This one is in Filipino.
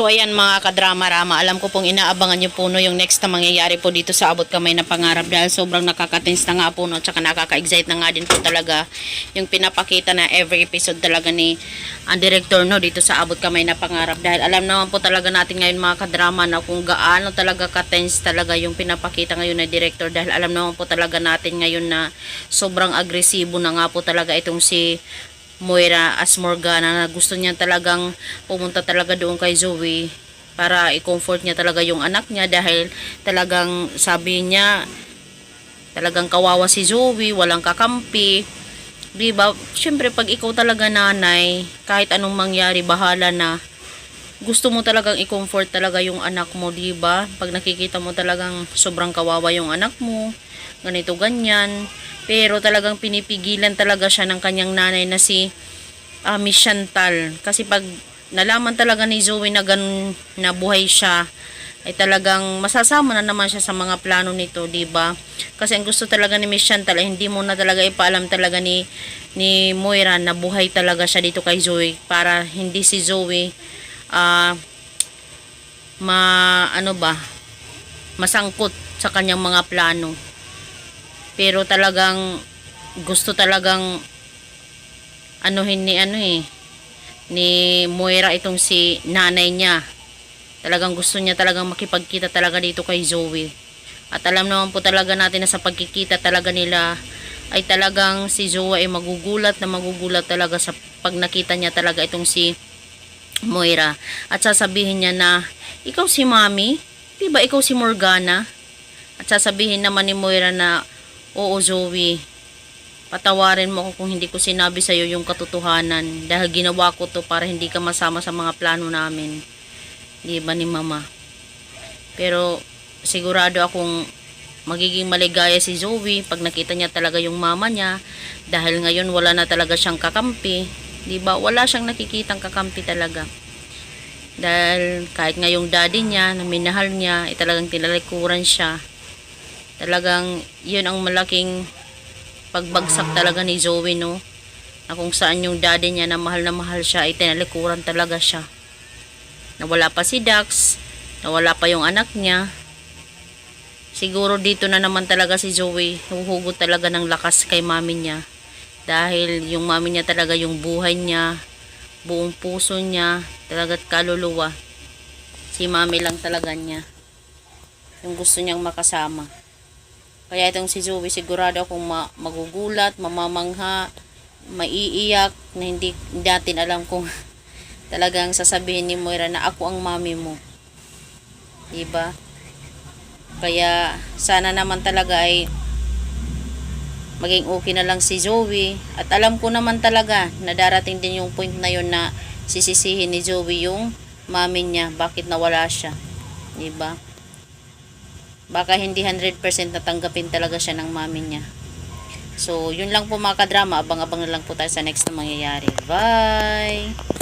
So ayan mga kadrama-rama, alam ko pong inaabangan nyo po no, yung next na mangyayari po dito sa Abot Kamay na Pangarap dahil sobrang nakaka-tense na nga po no, at saka nakaka-excite na nga din po talaga yung pinapakita na every episode talaga ni ang director no dito sa Abot Kamay na Pangarap dahil alam naman po talaga natin ngayon mga kadrama na kung gaano talaga ka-tense talaga yung pinapakita ngayon na director dahil alam naman po talaga natin ngayon na sobrang agresibo na nga po talaga itong si Moira as Morgana na gusto niya talagang pumunta talaga doon kay Zoe para i-comfort niya talaga yung anak niya dahil talagang sabi niya talagang kawawa si Zoe, walang kakampi. Diba? Siyempre pag ikaw talaga nanay, kahit anong mangyari bahala na. Gusto mo talagang i-comfort talaga yung anak mo, diba? Pag nakikita mo talagang sobrang kawawa yung anak mo, ganito ganyan. Pero talagang pinipigilan talaga siya ng kanyang nanay na si Miss Chantal. Kasi pag nalaman talaga ni Zoe na ganun na buhay siya, ay talagang masasama na naman siya sa mga plano nito, diba? Kasi ang gusto talaga ni Miss Chantal ay hindi mo na talaga ipaalam talaga ni Moira na buhay talaga siya dito kay Zoe para hindi si Zoe masangkot sa kanyang mga plano. Pero talagang gusto talagang ni Moira itong si nanay niya. Talagang gusto niya talagang makipagkita talaga dito kay Zoe. At alam naman po talaga natin na sa pagkikita talaga nila ay talagang si Zoe ay magugulat talaga sa pag nakita niya talaga itong si Moira. At sasabihin niya na, ikaw si Mami? Diba ikaw si Morgana? At sasabihin naman ni Moira na, oo Zoe, patawarin mo ako kung hindi ko sinabi sa'yo yung katotohanan dahil ginawa ko to para hindi ka masama sa mga plano namin. Di ba ni Mama? Pero sigurado akong magiging maligaya si Zoe pag nakita niya talaga yung mama niya dahil ngayon wala na talaga siyang kakampi. Di ba? Wala siyang nakikitang kakampi talaga. Dahil kahit ngayong daddy niya na minahal niya ay talagang tinalikuran siya. Talagang yun ang malaking pagbagsak talaga ni Zoe no, na kung saan yung daddy niya na mahal siya ay tinalikuran talaga siya. Nawala pa si Dax, nawala pa yung anak niya. Siguro dito na naman talaga si Zoe huhugot talaga ng lakas kay mami niya dahil yung mami niya talaga yung buhay niya, buong puso niya, talaga't kaluluwa. Si mami lang talaga niya yung gusto niyang makasama. Kaya itong si Zoe sigurado akong magugulat, mamamangha, maiiyak na hindi natin alam kung talagang sasabihin ni Moira na ako ang mami mo. Diba? Kaya sana naman talaga ay maging okay na lang si Zoe. At alam ko naman talaga na darating din yung point na yun na sisisihin ni Zoe yung mami niya. Bakit nawala siya? Diba? Baka hindi 100% natanggapin talaga siya ng mami niya. So, yun lang po mga kadrama. Abang-abang na lang po tayo sa next na mangyayari. Bye!